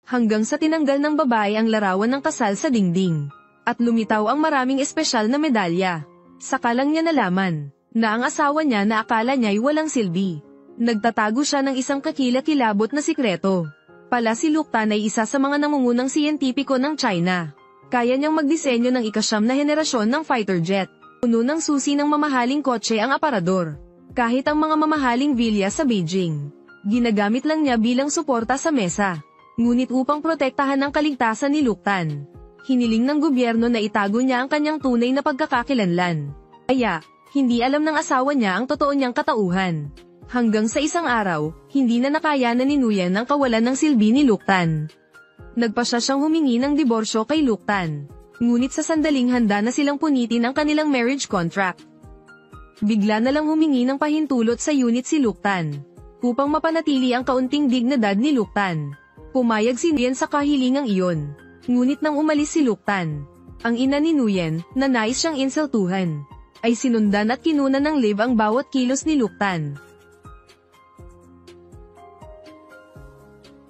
Hanggang sa tinanggal ng babae ang larawan ng kasal sa dingding. At lumitaw ang maraming espesyal na medalya. Saka lang niya nalaman na ang asawa niya na akala niya'y walang silbi. Nagtatago siya ng isang kakilakilabot na sikreto. Pala si Luke Tan ay isa sa mga nangungunang siyentipiko ng China. Kaya niyang magdisenyo ng ikasyam na henerasyon ng fighter jet. Puno ng susi ng mamahaling kotse ang aparador. Kahit ang mga mamahaling vilya sa Beijing, ginagamit lang niya bilang suporta sa mesa. Ngunit upang protektahan ang kaligtasan ni Luke Tan, hiniling ng gobyerno na itago niya ang kanyang tunay na pagkakakilanlan. Kaya, hindi alam ng asawa niya ang totoo niyang katauhan. Hanggang sa isang araw, hindi na nakayanan ni Nguyen ang kawalan ng silbi ni Luke Tan. Nagpasya siyang humingi ng diborsyo kay Luke Tan. Ngunit sa sandaling handa na silang punitin ang kanilang marriage contract, bigla na lang humingi ng pahintulot sa unit si Luke Tan. Upang mapanatili ang kaunting dignidad ni Luke Tan, pumayag si Nguyen sa kahilingang iyon. Ngunit nang umalis si Luke Tan, ang ina ni Nguyen, na nais siyang insultuhan, ay sinundan at kinunan ng live ang bawat kilos ni Luke Tan.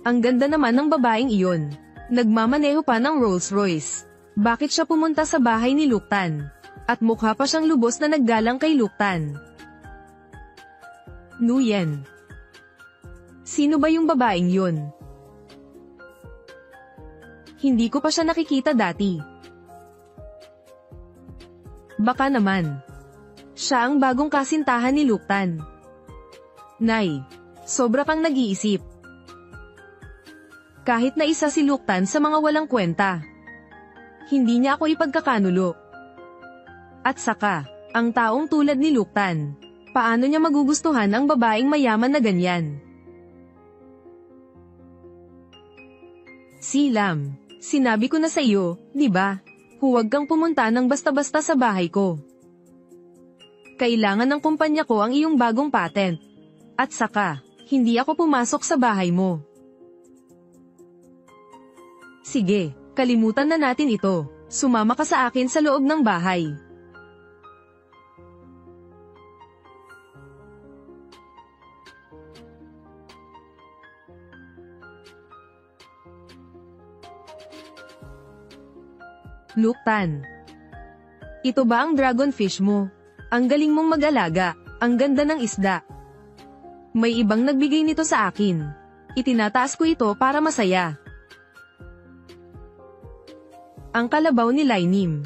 Ang ganda naman ng babaeng iyon. Nagmamaneho pa ng Rolls Royce. Bakit siya pumunta sa bahay ni Luke Tan? At mukha pa siyang lubos na naggalang kay Luke Tan. Nguyen. Sino ba yung babaeng yun? Hindi ko pa siya nakikita dati. Baka naman siya ang bagong kasintahan ni Luke Tan. Nay, sobra kang nag-iisip. Kahit na isa si Luke Tan sa mga walang kwenta, hindi niya ako ipagkakanulo. At saka, ang taong tulad ni Luke Tan, paano niya magugustuhan ang babaeng mayaman na ganyan? Si Lam, sinabi ko na sa iyo, di ba? Huwag kang pumunta ng basta-basta sa bahay ko. Kailangan ng kumpanya ko ang iyong bagong patent. At saka, hindi ako pumasok sa bahay mo. Sige, kalimutan na natin ito. Sumama ka sa akin sa loob ng bahay. Luke Tan. Ito ba ang dragonfish mo? Ang galing mong mag-alaga, ang ganda ng isda. May ibang nagbigay nito sa akin. Itinataas ko ito para masaya. Ang kalabaw ni Lainim.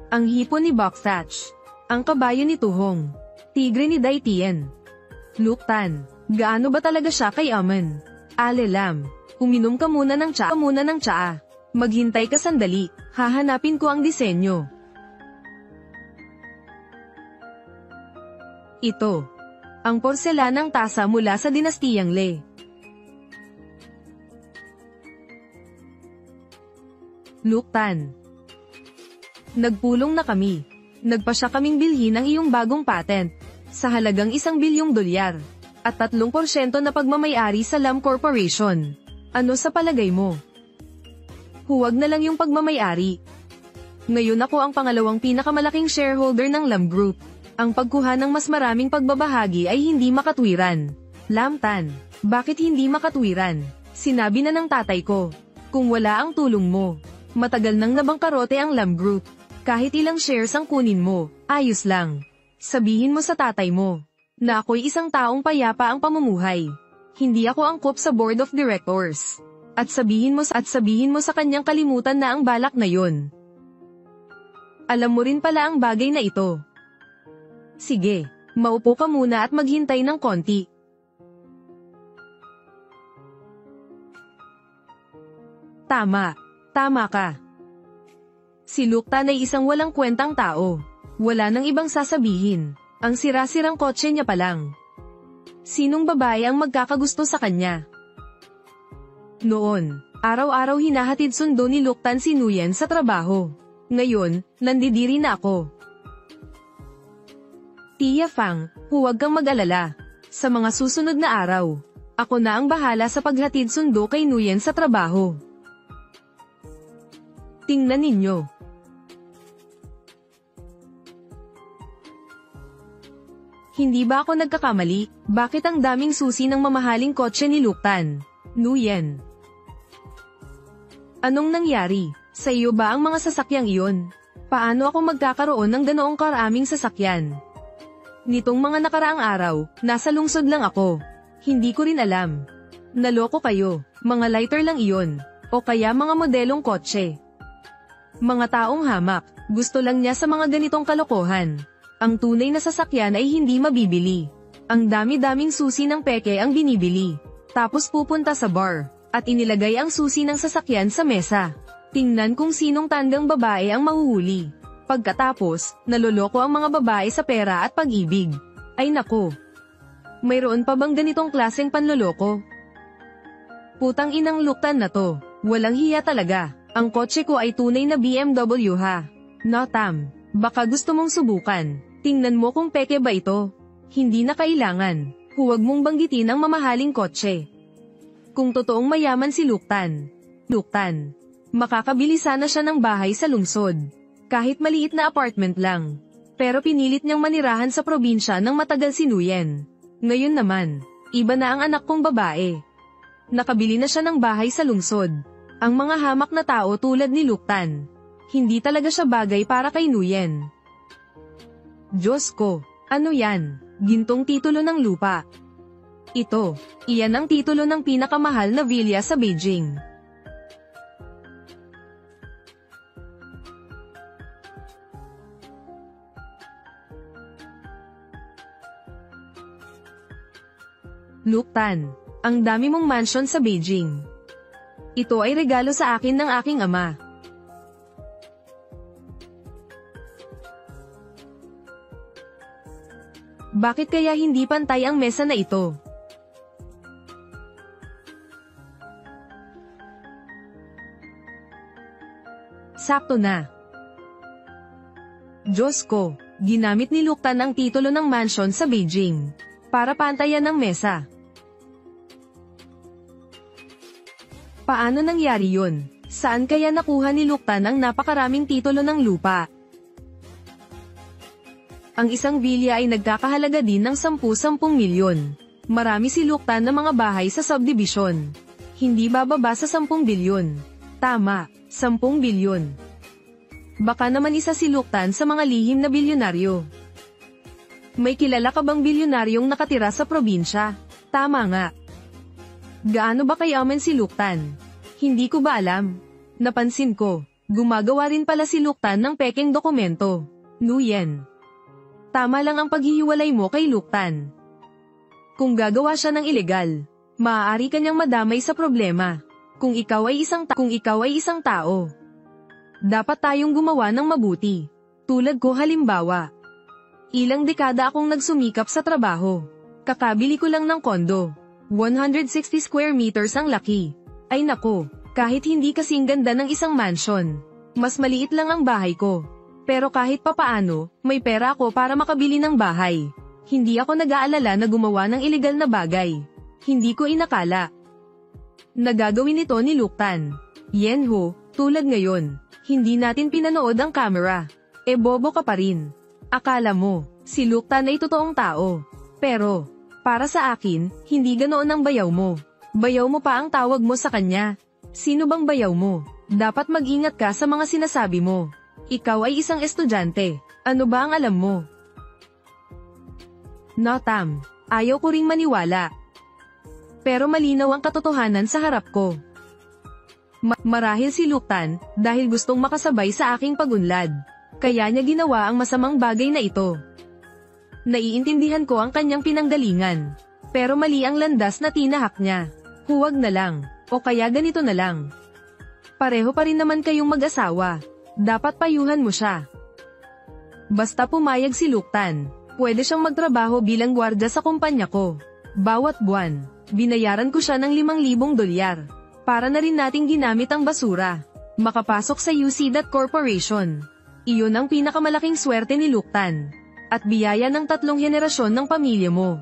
Ang hipon ni Boxatch. Ang kabayo ni Tuhong. Tigre ni Dai Tien. Luke Tan. Gaano ba talaga siya kay Aman? Ale Lam. Uminom ka muna ng tsaa. Maghintay ka sandali. Hahanapin ko ang disenyo. Ito. Ang porselanang tasa mula sa dinastiyang Le. Luke Tan. Nagpulong na kami. Nagpasya kaming bilhin ang iyong bagong patent sa halagang $1 bilyong at 3% na pagmamayari sa Lam Corporation. Ano sa palagay mo? Huwag na lang yung pagmamayari. Ngayon ako ang pangalawang pinakamalaking shareholder ng Lam Group. Ang pagkuha ng mas maraming pagbabahagi ay hindi makatwiran. Lam Tan, bakit hindi makatwiran? Sinabi na ng tatay ko. Kung wala ang tulong mo, matagal nang nabangkarote ang Lam Group. Kahit ilang shares ang kunin mo, ayos lang. Sabihin mo sa tatay mo na ako'y isang taong payapa ang pamumuhay. Hindi ako angkop sa board of directors. At sabihin mo sa kanyang kalimutan na ang balak na yon. Alam mo rin pala ang bagay na ito. Sige, maupo ka muna at maghintay ng konti. Tama ka. Si Luke Tan ay isang walang kwentang tao. Wala nang ibang sasabihin. Ang sira-sirang kotse niya pa lang. Sinong babae ang magkakagusto sa kanya? Noon, araw-araw hinahatid sundo ni Luke Tan si Nguyen sa trabaho. Ngayon, nandidiri na ako. Tia Fang, huwag kang mag-alala. Sa mga susunod na araw, ako na ang bahala sa paghatid sundo kay Nguyen sa trabaho. Tingnan ninyo. Hindi ba ako nagkakamali? Bakit ang daming susi ng mamahaling kotse ni Luke Tan? Nguyen. Anong nangyari? Sa iyo ba ang mga sasakyang iyon? Paano ako magkakaroon ng ganoong karaming sasakyan? Nitong mga nakaraang araw, nasa lungsod lang ako. Hindi ko rin alam. Naloko kayo, mga lighter lang iyon. O kaya mga modelong kotse. Mga taong hamak, gusto lang niya sa mga ganitong kalokohan. Ang tunay na sasakyan ay hindi mabibili. Ang dami-daming susi ng peke ang binibili. Tapos pupunta sa bar, at inilagay ang susi ng sasakyan sa mesa. Tingnan kung sinong tandang babae ang mahuhuli. Pagkatapos, naloloko ang mga babae sa pera at pag-ibig. Ay nako. Mayroon pa bang ganitong klaseng panloloko? Putang inang luktan na to. Walang hiya talaga. Ang kotse ko ay tunay na BMW ha. Notam. Baka gusto mong subukan. Tingnan mo kung peke ba ito. Hindi na kailangan. Huwag mong banggitin ang mamahaling kotse. Kung totoong mayaman si Luktan. Makakabili sana siya ng bahay sa lungsod. Kahit maliit na apartment lang. Pero pinilit niyang manirahan sa probinsya ng matagal si Nuyen. Ngayon naman, iba na ang anak kong babae. Nakabili na siya ng bahay sa lungsod. Ang mga hamak na tao tulad ni Luktan. Hindi talaga siya bagay para kay Nuyen. Diyos ko, ano yan? Gintong titulo ng lupa. Iyan ang titulo ng pinakamahal na villa sa Beijing. Luktan, ang dami mong mansion sa Beijing. Ito ay regalo sa akin ng aking ama. Bakit kaya hindi pantay ang mesa na ito? Sakto na. Diyos ko, ginamit ni Luktan ang titulo ng mansion sa Beijing. Para pantayan ng mesa. Paano nangyari yun? Saan kaya nakuha ni Luktan ang napakaraming titulo ng lupa? Ang isang villa ay nagkakahalaga din ng 10-10 milyon. Marami si Luktan na mga bahay sa subdivision. Hindi bababa sa 10 bilyon. Tama, 10 bilyon. Baka naman isa si Luktan sa mga lihim na bilyonaryo. May kilala ka bang bilyonaryong nakatira sa probinsya? Tama nga. Gaano ba kayaman si Luktan? Hindi ko ba alam? Napansin ko, gumagawa rin pala si Luktan ng pekeng dokumento. Nuyen. Tama lang ang paghihiwalay mo kay Luktan. Kung gagawa siya ng ilegal, maaari kanyang madamay sa problema. Kung ikaw ay isang tao, dapat tayong gumawa ng mabuti. Tulad ko halimbawa. Ilang dekada akong nagsumikap sa trabaho. Kakabili ko lang ng kondo. 160 square meters ang laki. Ay nako, kahit hindi kasing ganda ng isang mansion. Mas maliit lang ang bahay ko. Pero kahit papaano, may pera ako para makabili ng bahay. Hindi ako nag-aalala na gumawa ng ilegal na bagay. Hindi ko inakala. Nagagawin ito ni Luktan. Yenho, tulad ngayon, hindi natin pinanood ang camera. Bobo ka pa rin. Akala mo, si Luktan ay totoong tao. Pero, para sa akin, hindi ganoon ang bayaw mo. Bayaw mo pa ang tawag mo sa kanya. Sino bang bayaw mo? Dapat mag-ingat ka sa mga sinasabi mo. Ikaw ay isang estudyante. Ano ba ang alam mo? Notam, ayaw ko ring maniwala. Pero malinaw ang katotohanan sa harap ko. Marahil si Luktan, dahil gustong makasabay sa aking pagunlad. Kaya niya ginawa ang masamang bagay na ito. Naiintindihan ko ang kanyang pinanggalingan. Pero mali ang landas na tinahak niya. Huwag na lang, o kaya ganito na lang. Pareho pa rin naman kayong mag-asawa. Dapat payuhan mo siya. Basta pumayag si Luktan, pwede siyang magtrabaho bilang gwardya sa kumpanya ko. Bawat buwan, binayaran ko siya ng $5,000. Para na rin nating ginamit ang basura. Makapasok sa UC Corporation. Iyon ang pinakamalaking swerte ni Luktan. At biyaya ng 3 henerasyon ng pamilya mo.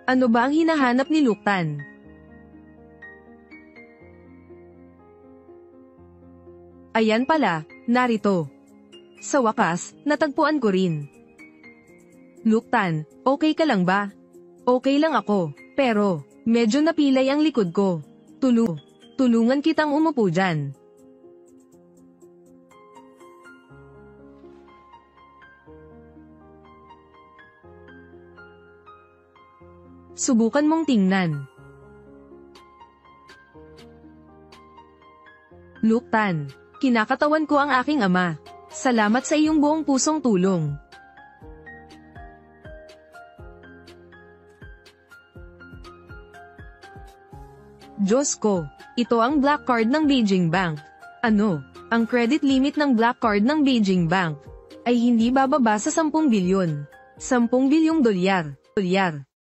Ano ba ang hinahanap ni Luktan? Ayan pala, narito. Sa wakas, natagpuan ko rin. Luktan, okay ka lang ba? Okay lang ako, pero, medyo napilay ang likod ko. Tulungan kitang umupo dyan. Subukan mong tingnan. Luke Tan, kinakatawan ko ang aking ama. Salamat sa iyong buong pusong tulong. Diyos ko, ito ang black card ng Beijing Bank. Ano, ang credit limit ng black card ng Beijing Bank ay hindi bababa sa 10 bilyon. 10 bilyong dolyar.